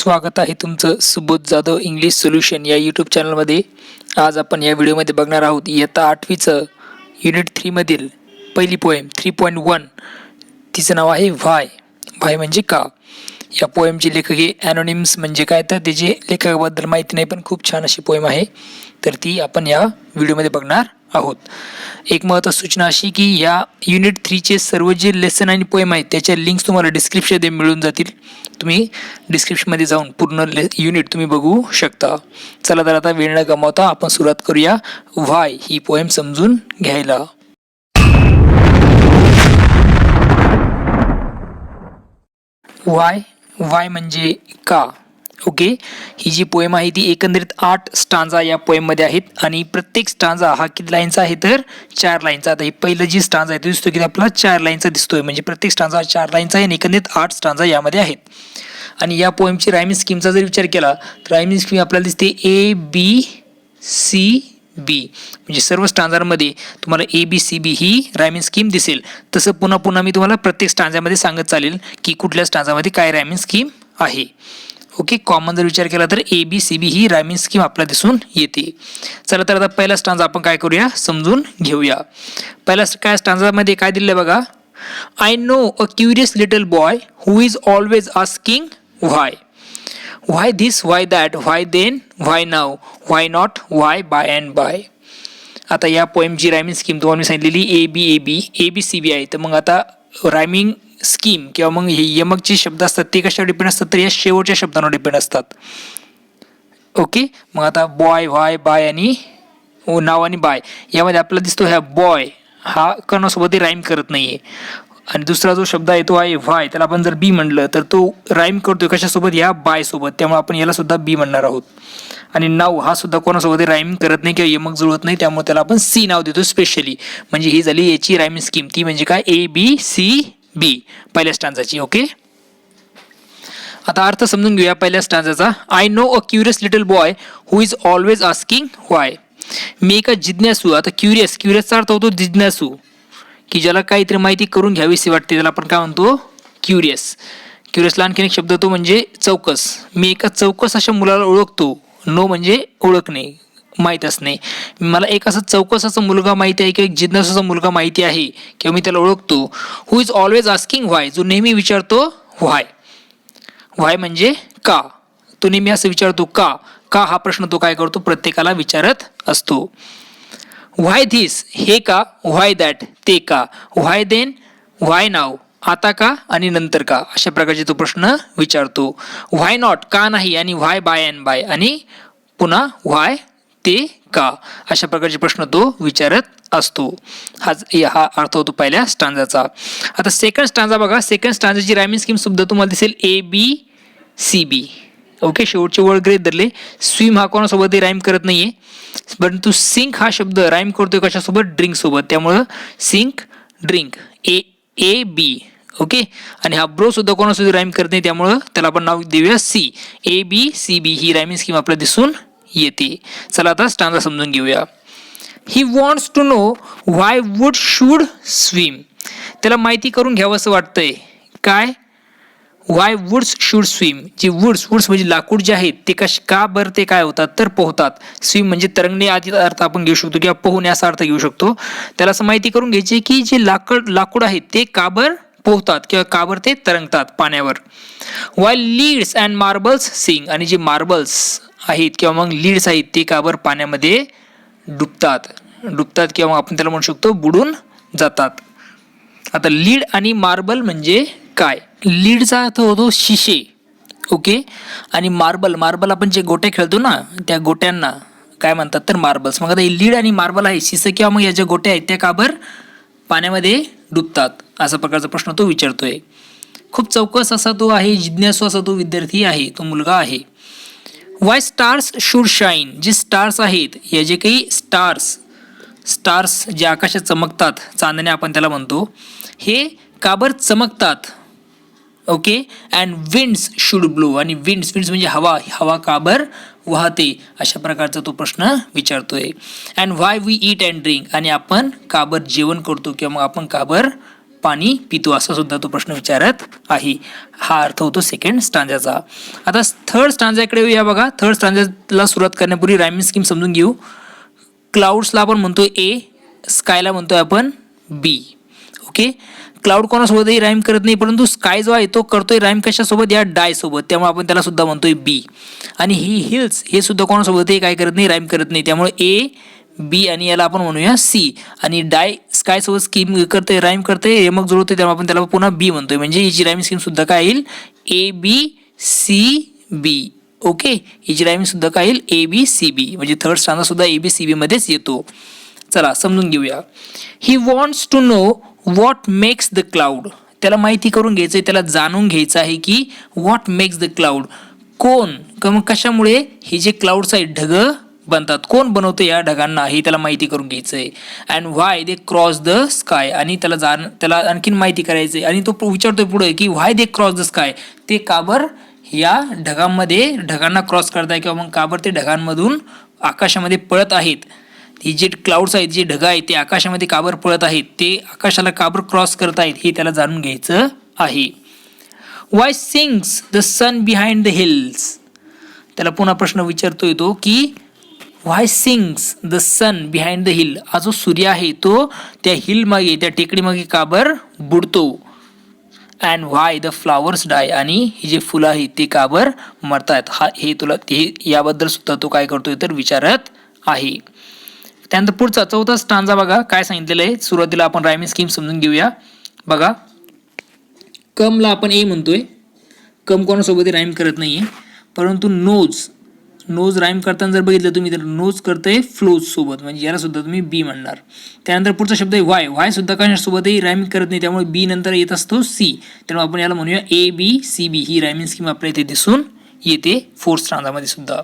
स्वागत आहे तुमचं सुबोध जाधव इंग्लिश सोल्युशन या यूट्यूब चॅनलमध्ये. आज आपण या व्हिडिओमध्ये बघणार आहोत इयत्ता 8वीचं युनिट 3 मधील पहिली पोएम 3.1. तिचं नाव आहे व्हाय. व्हाय म्हणजे का. या पोएमचे लेखक हे ॲनोनिम्स. म्हणजे काय तर त्याचे लेखकाबद्दल माहिती नाही, पण खूप छान अशी पोएम आहे, तर ती आपण या व्हिडिओमध्ये बघणार आहोत. एक महत्त्वाची सूचना अशी की या युनिट 3चे सर्व जे लेसन आणि पोएम आहेत त्याच्या लिंक्स तुम्हाला डिस्क्रिप्शनमध्ये मिळून जातील. तुम्ही डिस्क्रिप्शनमध्ये जाऊन पूर्ण युनिट तुम्ही बघू शकता. चला तर आता वेळ न गमावता आपण सुरुवात करूया व्हाय ही पोएम समजून घ्यायला. व्हाय म्हणजे का. ओके, ही जी पोएम आहे ती एकंदरीत 8 स्टांजा या पोएममध्ये आहेत आणि प्रत्येक स्टांजा हा किती लाईनचा आहे तर 4 लाईनचा. आता ही पहिलं जी स्टांजा आहे तो दिसतो की आपला 4 लाईनचा दिसतोय, म्हणजे प्रत्येक स्टांजा 4 लाईनचा आहे आणि एकंदरीत 8 स्टांजा यामध्ये आहेत. आणि या पोएमची रायमिंग स्कीमचा जर विचार केला तर रायमिंग स्कीम आपल्याला दिसते ABCB. म्हणजे सर्व स्टांजांमध्ये तुम्हाला ABCB ही रायमिंग स्कीम दिसेल. तसं पुन्हा पुन्हा मी तुम्हाला प्रत्येक स्टांजामध्ये सांगत चालेल की कुठल्या स्टांजामध्ये काय रायमिंग स्कीम आहे. ओके, कॉमन जर विचार केला तर ABCB ही रायमिंग स्कीम आपल्याला दिसून येते. चला तर आता पहिला स्टांजा आपण काय करूया समजून घेऊया. पहिला काय स्टांजामध्ये काय दिलं बघा. I know a curious little boy who is always asking why. Why this, why that, why then, why now, why not, why by and by. आता या पोएमची रायमिंग स्कीम तुम्हाला मी सांगितलेली ABCB आहे. तर मग आता रायमिंग स्कीम किंवा मग हे यमक जे शब्द असतात ते कशावर डिपेंड असतात तर या शेवटच्या शब्दांवर डिपेंड असतात. ओके, मग आता बॉय, व्हाय, बाय आणि नाव आणि बाय यामध्ये आपल्याला दिसतो ह्या बॉय हा कणासोबत राईम करत नाहीये. आणि दुसरा जो शब्द आहे तो आहे व्हाय, त्याला आपण जर बी म्हणलं तर तो राईम करतोय कशासोबत या बाय सोबत, त्यामुळे आपण याला सुद्धा बी म्हणणार आहोत. आणि नाव हा सुद्धा कोणासोबत राईम करत नाही किंवा यमक जुळत नाही, त्यामुळे त्याला आपण सी नाव देतो स्पेशली. म्हणजे ही झाली याची रायमिंग स्कीम. ती म्हणजे काय ABCB पहिल्या स्टांजाची. ओके, आता अर्थ समजून घेऊया पहिल्या स्टांजाचा. I know a curious little boy who is always asking why. मी एका जिज्ञासू. आता क्युरियसचा अर्थ होतो जिज्ञासू, की ज्याला काहीतरी माहिती करून घ्यावीशी वाटते त्याला आपण काय म्हणतो क्युरियसला आणखीन एक शब्द तो म्हणजे चौकस. मी एका चौकस अशा मुलाला ओळखतो. नो म्हणजे ओळखणे, माहीत असणे. मला एक असं चौकस असा मुलगा माहिती आहे किंवा एक जिज्ञासू असा मुलगा माहिती आहे किंवा मी त्याला ओळखतो. हु इज ऑलवेज आस्किंग व्हाय, जो नेहमी विचारतो व्हाय. व्हाय म्हणजे का. तो नेहमी असं विचारतो का हा प्रश्न तो काय करतो प्रत्येकाला विचारत असतो. व्हाय धिस हे का, व्हाय दॅट ते का, व्हाय देन, व्हाय नाव आता का आणि नंतर का, अशा प्रकारचे तो प्रश्न विचारतो. व्हाय नॉट का नाही आणि व्हाय बाय अँड बाय आणि पुन्हा व्हाय ते का, अशा प्रकारचे प्रश्न तो विचारत असतो. हा अर्थ होतो पहिल्या स्टांजाचा. आता सेकंड स्टांजा बघा. सेकंड स्टांजाची रायमिंग स्कीम सुद्धा तुम्हाला दिसेल ABCB. ओके, शेवटचे वर्ड ग्रेट धरले. स्विम हा कोणासोबत राईम करत नाहीये, परंतु सिंक हा शब्द राईम करतोय कशासोबत ड्रिंक सोबत, त्यामुळं सिंक ड्रिंक AB. ओके, आणि हा ब्रो सुद्धा कोणासोबत राईम करत नाही, त्यामुळं त्याला आपण नाव देऊया C. ABCB ही रायमिंग स्कीम आपल्याला दिसून येते. चला आता स्टांजा समजून घेऊया. He wants to know why wood should swim. त्याला माहिती करून घ्यावं असं वाटतंय काय व्हाय वुड्स शुड स्विम. जे वुड्स म्हणजे लाकूड जे आहेत ते का बरं ते काय होतात तर पोहतात. स्विम म्हणजे तरंगणे आधी अर्थ आपण घेऊ शकतो किंवा पोहणे असा अर्थ घेऊ शकतो. त्याला असं माहिती करून घ्यायचे की जे लाकूड आहेत ते का बरं पोहतात किंवा का बरं ते तरंगतात पाण्यावर. व्हाय लीड्स अँड मार्बल्स सिंग. आणि जे मार्बल्स आहेत किंवा मग लीड्स आहेत ते का बरं पाण्यामध्ये डुबतात किंवा आपण त्याला म्हणू शकतो बुडून जातात. आता लीड आणि मार्बल म्हणजे काय. लीडचा अर्थ होतो शिशे. ओके, आणि मार्बल आपण जे गोटे खेळतो ना त्या गोट्यांना काय म्हणतात तर मार्बल्स. मग आता हे लीड आणि मार्बल आहे शिसे किंवा मग या ज्या गोट्या आहेत त्या का बरं पाण्यामध्ये डुबतात, असा प्रकारचा प्रश्न तो विचारतोय. खूप चौकस असा तो आहे, जिज्ञासू असा तो विद्यार्थी आहे, तो मुलगा आहे. Y stars should shine. जे स्टार्स आहेत या जे काही स्टार्स जे आकाशात चमकतात, चांदण्या आपण त्याला म्हणतो, हे का बरं चमकतात. Okay, and winds should blow. आणि विंड्स म्हणजे हवा का बरं वाहते, अशा प्रकारचा तो प्रश्न विचारतोय. And why we eat and drink. आणि आपण का बरं जेवण करतो किंवा मग आपण का बरं पाणी पितो, असा सुद्धा तो प्रश्न विचारत आहे. हा अर्थ होतो सेकंड स्टांजाचा. आता थर्ड स्टांजाकडे येऊया बघा. थर्ड स्टांजाला सुरुवात करण्यापूर्वी रायमिंग स्कीम समजून घेऊ. क्लाउड्सला आपण म्हणतोय ए, स्कायला म्हणतोय आपण बी. ओके, क्लाउड कोणासोबतही राईम करत नाही, परंतु स्काय जो आहे तो करतोय राईम कशासोबत, या डाय सोबत, त्यामुळे आपण त्याला सुद्धा म्हणतोय बी. आणि ही हिल्स हे सुद्धा कोणासोबतही काय करत नाही, राईम करत नाही, त्यामुळे ए बी आणि याला आपण म्हणूया सी. आणि डाय स्काय सोबत स्कीम करते, राईम करते, यमक जुळवते, त्यामुळे आपण त्याला पुन्हा बी म्हणतोय. म्हणजे हिची राईम स्कीम सुद्धा काय येईल, A B C B. Okay, हिची राईम सुद्धा काय येईल, ए बी सी बी. म्हणजे थर्ड स्टांजा सुद्धा ए बी सी बी मध्येच येतो. चला समजून घेऊया. He wants to know what makes the cloud. त्याला माहिती करून घ्यायचं आहे, त्याला जाणून घ्यायचं आहे की व्हॉट मेक्स द क्लाउड, कोण मग कशामुळे हे जे क्लाउड्स आहेत ढग बनतात, कोण बनवतं या ढगांना, हे त्याला माहिती करून घ्यायचं आहे. And why they cross the sky, आणि त्याला आणखीन माहिती करायचं आहे. आणि तो विचारतोय पुढे की व्हाय दे क्रॉस द स्काय, ते काबर या ढगांना क्रॉस करताय, किंवा मग काबर ते ढगांमधून आकाशामध्ये पळत आहेत. ही जे क्लाउड्स आहेत, जे ढग आहेत, ते आकाशामध्ये काबर पळत आहेत, ते आकाशाला काबर क्रॉस करत आहेत, हे त्याला जाणून घ्यायचं आहे. Why sings the sun behind the hills. त्याला पुन्हा प्रश्न विचारतोय तो की why sings the sun behind the hill, हा जो सूर्य आहे तो त्या हिल मागे, त्या टेकडी मागे काबर बुडतो. अँड व्हाय द फ्लावर्स डाय, आणि ही जे फुलं आहेत ते काबर मरतात, हे याबद्दल सुद्धा तो काय करतोय तर विचारत आहे. त्यानंतर पुढचा चौथा स्टांजा बघा काय सांगितलेलं आहे. सुरुवातीला आपण रायमिंग स्कीम समजून घेऊया. बघा, कमला आपण ए म्हणतोय, कम कोणासोबत राईम करत नाहीये, परंतु नोज राईम करताना जर बघितलं तुम्ही तर नोज करतंय फ्लोज सोबत, म्हणजे याला सुद्धा तुम्ही बी म्हणणार. त्यानंतर पुढचा शब्द आहे व्हाय सुद्धा कशासोबतही राईम करत नाही, त्यामुळे बी नंतर येत असतो सी, त्यामुळे आपण याला म्हणूया ए बी सी बी. ही रायमिंग स्कीम आपल्या इथे दिसून येते फोर्थ स्टांजामध्ये सुद्धा.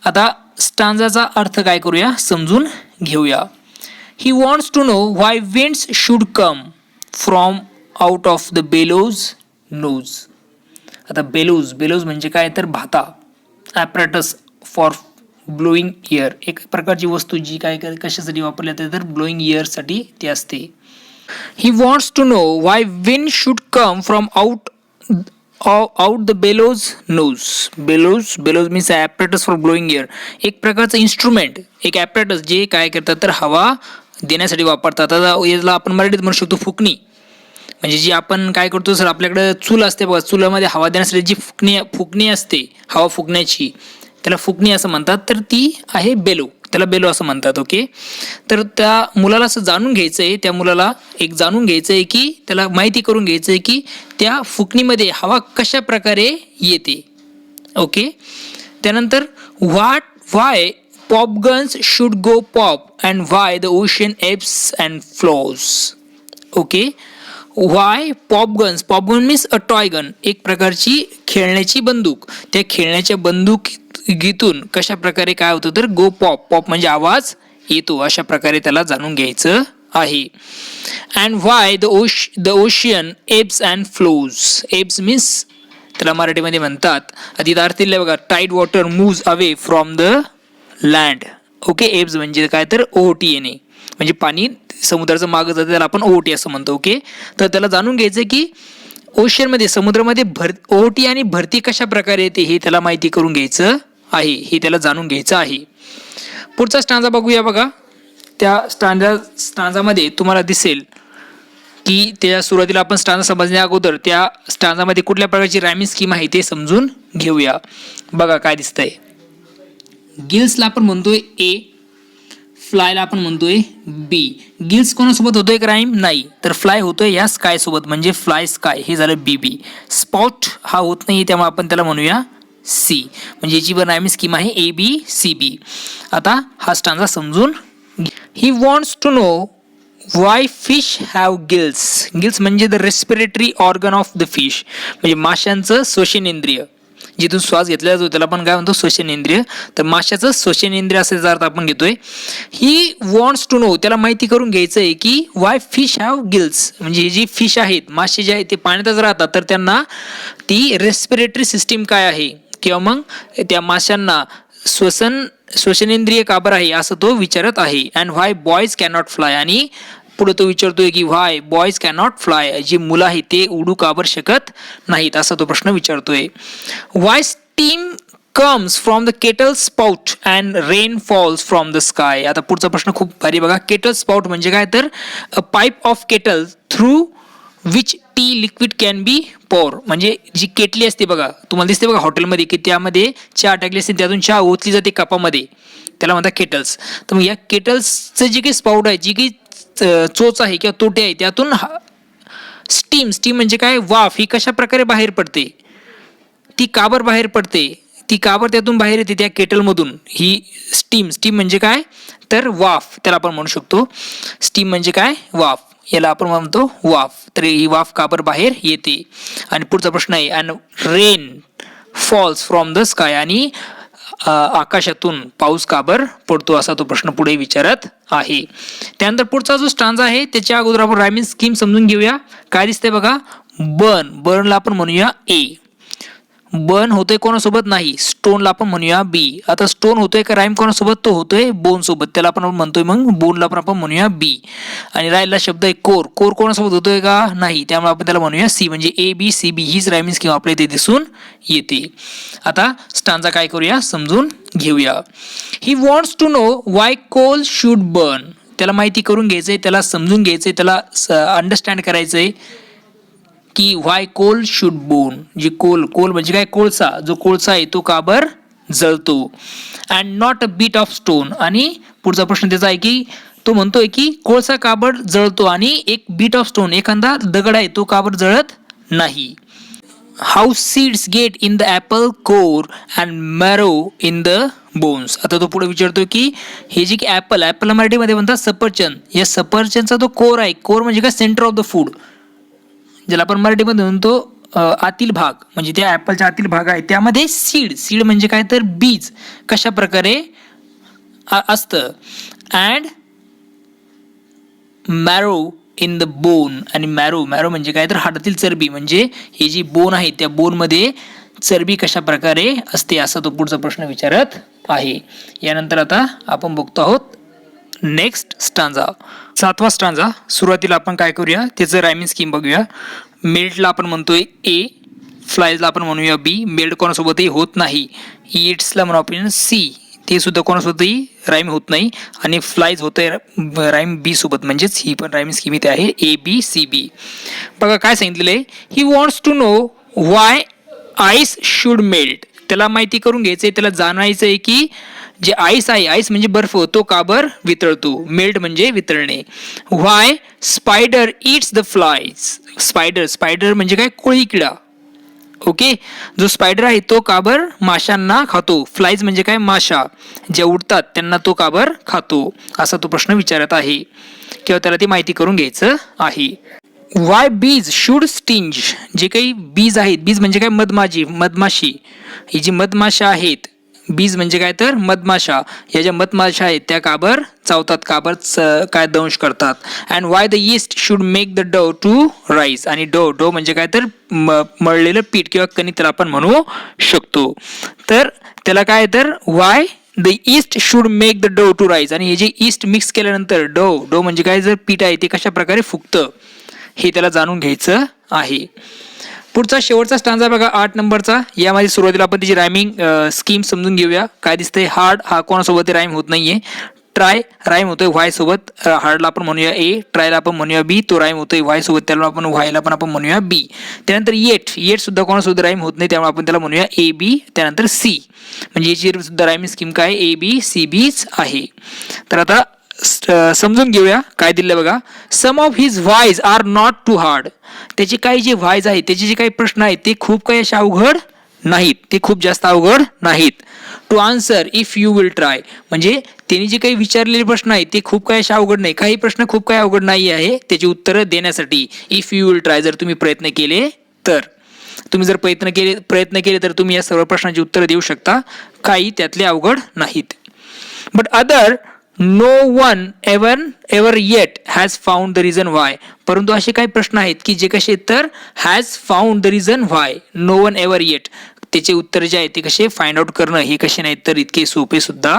आता स्टांजाचा अर्थ काय करूया, समजून घेऊया. He wants to know why winds should come from out of the bellows nose. आता बेलोज म्हणजे काय तर भाता, ॲपरेटस फॉर ब्लोईंग एअर, एक प्रकारची वस्तू जी काय कशासाठी वापरली जाते तर ब्लोईंग एअरसाठी ती असते. He wants to know why wind should come from out the bellows nose. Bellows means apparatus for blowing air, एक प्रकारचं इन्स्ट्रुमेंट, एक ॲपरेटस जे काय करतात तर हवा देण्यासाठी वापरतात. आता याला आपण मराठीत म्हणू शकतो फुकणी. म्हणजे जी आपण काय करतो सर, आपल्याकडे चूल असते बघा, चुलामध्ये हवा देण्यासाठी जी फुकणी असते हवा फुकण्याची, त्याला फुकणी असं म्हणतात, तर ती आहे बेलो, त्याला बेलो असं म्हणतात. ओके, तर त्या मुलाला असं जाणून घ्यायचं आहे, त्या मुलाला एक जाणून घ्यायचं आहे की त्याला माहिती करून घ्यायचं आहे की त्या फुकणीमध्ये हवा कशा प्रकारे येते. ओके, त्यानंतर why pop guns should go pop and why the ocean ebbs and flows. Okay, why pop gun means a toy gun, एक प्रकारची खेळण्याची बंदूक, त्या खेळण्याच्या बंदुकीतून कशा प्रकारे काय होतं तर गो पॉप म्हणजे आवाज येतो, अशा प्रकारे त्याला जाणून घ्यायचं आहे. And why the ocean ebbs and flows. Ebbs means त्याला मराठीमध्ये म्हणतात, तिथं अर्थ दिले बघा, tide water moves away from the land. Okay, ebbs म्हणजे काय तर ओहोटी येणे, म्हणजे पाणी समुद्राचं मागं जातं, त्याला आपण ओहोटी असं म्हणतो. ओके, तर त्याला जाणून घ्यायचं की ओशनमध्ये समुद्रामध्ये ओहोटी आणि भरती कशा प्रकारे येते हे त्याला माहिती करून घ्यायचं आहे, हे त्याला जाणून घ्यायचं आहे. पुढचा स्टांजा बघूया बघा. त्या स्टांजामध्ये तुम्हाला दिसेल की त्या सुरुवातीला आपण स्टांजा समजण्या अगोदर त्या स्टांजामध्ये कुठल्या प्रकारची रायमिंग स्कीम आहे ते समजून घेऊया. बघा काय दिसतंय. गिल्सला आपण म्हणतोय ए, फ्लायला आपण म्हणतोय बी. गिल्स कोणासोबत होतोय एक राईम नाही, तर फ्लाय होतोय या स्काय सोबत, म्हणजे फ्लाय स्काय, हे झालं बी बी. स्पॉट हा होत नाही, त्यामुळे आपण त्याला म्हणूया सी, म्हणजे याची पण रायमिंग स्कीम आहे ए बी सी बी. आता हा स्टांजा समजून. He wants to know why fish have gills. Gills म्हणजे the respiratory organ of the fish, म्हणजे माशांचं श्वसनेंद्रिय, जिथून श्वास घेतला जातो त्याला आपण काय म्हणतो श्वसनेंद्रिय, तर माशाचं श्वसनेंद्रिय असा अर्थ आपण घेतोय. ही वॉन्ट्स टू नो, त्याला माहिती करून घ्यायचं आहे की वाय फिश हॅव गिल्स, म्हणजे हे जी फिश आहेत, मासे जे आहेत ते पाण्यातच राहतात, तर त्यांना ती रेस्पिरेटरी सिस्टीम काय आहे, किंवा मग त्या माशांना श्वसनेंद्रिय काबर आहे असं तो विचारत आहे. And why boys cannot fly, आणि पुढे तो विचारतोय की व्हाय बॉयज कॅनॉट फ्लाय, जी मुलं आहेत ते उडू का बरं शकत नाहीत, असा तो प्रश्न विचारतोय. व्हाय steam comes from the kettle spout and rain falls from the sky. आता पुढचा प्रश्न खूप भारी बघा. केटल स्पाउट म्हणजे काय तर a pipe of kettle through which tea liquid can be pour, म्हणजे जी केटली असते बघा, तुम्हाला दिसते बघा हॉटेलमध्ये की त्यामध्ये चहा टाकली असते, त्यातून चहा ओतली जाते कपामध्ये, त्याला म्हणतात केटल्स. तर मग या केटल्सचं जे काही स्पाउट आहे, जी काही चोच आहे किंवा तोटे आहे, त्यातून स्टीम म्हणजे काय, वाफ ही कशा प्रकारे बाहेर पडते, ती काबर बाहेर पडते, ती काबर त्यातून बाहेर येते त्या केटलमधून, ही स्टीम म्हणजे काय तर वाफ, त्याला आपण म्हणू शकतो. स्टीम म्हणजे काय, वाफ, याला आपण म्हणतो वाफ. तर ही वाफ काबर बाहेर येते. आणि पुढचा प्रश्न आहे and rain falls from the sky, आणि आकाशातून पाऊस काबर पडतो, असा तो प्रश्न पुढे विचारत आहे. त्यानंतर पुढचा जो स्टांजा आहे त्याच्या अगोदर आपण रायमिंग स्कीम समजून घेऊया. काय दिसतंय बघा, बर्नला आपण म्हणूया ए. बर्न होतोय कोणासोबत, नाही, स्टोनला आपण म्हणूया बी. आता स्टोन होतोय का राईम कोणासोबत, तो होतोय बोन सोबत, त्याला आपण म्हणतोय मग बोनला पण आपण म्हणूया बी. आणि राहिलेला शब्द आहे कोर कोणासोबत होतोय का, नाही, त्यामुळे आपण त्याला म्हणूया सी. म्हणजे ए बी सी बी हीच रायमिंग स्कीम आपल्या इथे दिसून येते. आता स्टांजा काय करूया समजून घेऊया. He wants to know why coal should burn, त्याला माहिती करून घ्यायचंय, त्याला समजून घ्यायचंय, त्याला अंडरस्टँड करायचंय की व्हाय कोल शुड बोन, जी कोल म्हणजे काय, कोळसा, जो कोळसा आहे तो काबर जळतो. And not a bit of stone, आणि पुढचा प्रश्न त्याचा आहे की तो म्हणतोय की कोळसा काबर जळतो आणि एक बीट ऑफ स्टोन, एखादा दगड आहे तो काबर जळत नाही. How seeds get in the Apple core and marrow in the bones. आता तो पुढे विचारतो की हे जे की ॲपल मराठीमध्ये म्हणतात सफरचंद, या सफरचंदचा तो कोर आहे, कोर म्हणजे काय, सेंटर ऑफ द फूड, ज्याला आपण मराठीमध्ये म्हणतो आतील भाग, म्हणजे त्या ॲपलच्या आतील भाग आहे, त्यामध्ये सीड म्हणजे काय तर बीज कशा प्रकारे असतं. And marrow in the bone, आणि मॅरो म्हणजे काय तर हाडातील चरबी, म्हणजे ही जी बोन आहे त्या बोनमध्ये चरबी कशा प्रकारे असते, असा तो पुढचा प्रश्न विचारत आहे. यानंतर आता आपण बघतो आहोत नेक्स्ट स्टांजा, 7वा स्टांजा. सुरुवातीला आपण काय करूया त्याचं रायमिंग स्कीम बघूया. मेल्टला आपण म्हणतोय ए, फ्लायजला आपण म्हणूया बी, मेल्ट कोणासोबतही होत नाही. ईट्सला म्हणू आपण सी, ते सुद्धा कोणासोबतही राईम होत नाही. आणि फ्लायज होतंय राईम बी सोबत, म्हणजेच ही पण रायमिंग स्कीम इथे आहे ए बी सी बी. बघा काय सांगितलेलं आहे, he wants to know why ice should melt, त्याला माहिती करून घ्यायचंय, त्याला जाणायचं आहे की जे आईस आहे, आईस म्हणजे बर्फ, तो काबर वितळतो, मेल्ट म्हणजे वितळणे. Why spider eats the flies, spider म्हणजे काय, कोळी किडा. ओके, जो स्पायडर आहे तो काबर माशांना खातो, फ्लायज म्हणजे काय, माशा ज्या उडतात त्यांना तो काबर खातो, असा तो प्रश्न विचारत आहे किंवा त्याला ती माहिती करून घ्यायचं आहे. वाय बीज शुड स्टिंज, जे काही बीज आहेत, बीज म्हणजे काय, मधमाशी, ही जी मधमाशा आहेत, बीज म्हणजे काय तर मधमाशा, या ज्या मधमाशा आहेत त्या काबर चावतात, काबर काय दंश करतात. And why the yeast should make the डो टू राईस, आणि डो म्हणजे काय तर मळलेलं पीठ किंवा कणिक त्याला आपण म्हणू शकतो. तर त्याला काय तर why the east should make the डो टू राईस, आणि हे जे ईस्ट मिक्स केल्यानंतर डो म्हणजे काय, जर पीठ आहे ते कशा प्रकारे फुगतं हे त्याला जाणून घ्यायचं आहे. पुढचा शेवटचा स्टांजा बघा 8 नंबरचा. यामध्ये सुरुवातीला आपण त्याची रायमिंग स्कीम समजून घेऊया. काय दिसतंय, हार्ड हा कोणासोबत राईम होत नाहीये. ट्राय राईम होतोय व्हाय सोबत, हार्डला आपण म्हणूया ए, ट्रायला आपण म्हणूया बी, तो राईम होतोय व्हाय सोबत, त्याला आपण व्हायला पण आपण म्हणूया बी. त्यानंतर येट सुद्धा कोणासोबत राईम होत नाही, त्यामुळे आपण त्याला म्हणूया ए बी. त्यानंतर सी, म्हणजे याची सुद्धा रायमिंग स्कीम काय, ए बी सी बीच आहे. तर आता समजून घेऊया काय दिलं बघा. Some of his whys are not too hard, त्याचे काही जे व्हायज आहेत, त्याचे जे काही प्रश्न आहेत ते खूप काही असे अवघड नाहीत, ते खूप जास्त अवघड नाहीत. To answer if you will try, म्हणजे त्यांनी जे काही विचारलेले प्रश्न आहेत ते खूप काही असे अवघड नाही, काही प्रश्न खूप काही अवघड नाही आहे त्याची उत्तरं देण्यासाठी. इफ यू विल ट्राय, जर तुम्ही प्रयत्न केले तर, तुम्ही जर प्रयत्न केले तर तुम्ही या सर्व प्रश्नांची उत्तरं देऊ शकता, काही त्यातले अवघड नाहीत. But other no one ever yet has found the reason why, परंतु असे काही प्रश्न आहेत की जे कसे तर has found the reason why, no one ever yet, त्याचे उत्तर जे आहे ते कसे फाइंड आउट करणं हे कसे नाहीत तर इतके सोपे सुद्धा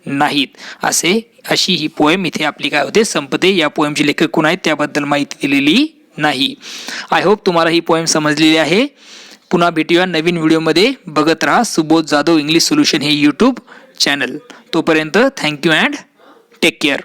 नाहीत अशी ही पोएम इथे आपली काय होते संपते. या पोएमचे लेखक कोण आहेत त्याबद्दल माहिती दिलेली नाही. आय होप तुम्हाला ही पोएम समजलेली आहे. पुन्हा भेटूया नवीन व्हिडिओमध्ये. बघत राहा सुबोध जाधव इंग्लिश सोल्युशन हे यूट्यूब चॅनल. तोपर्यंत थँक्यू अँड टेक केअर.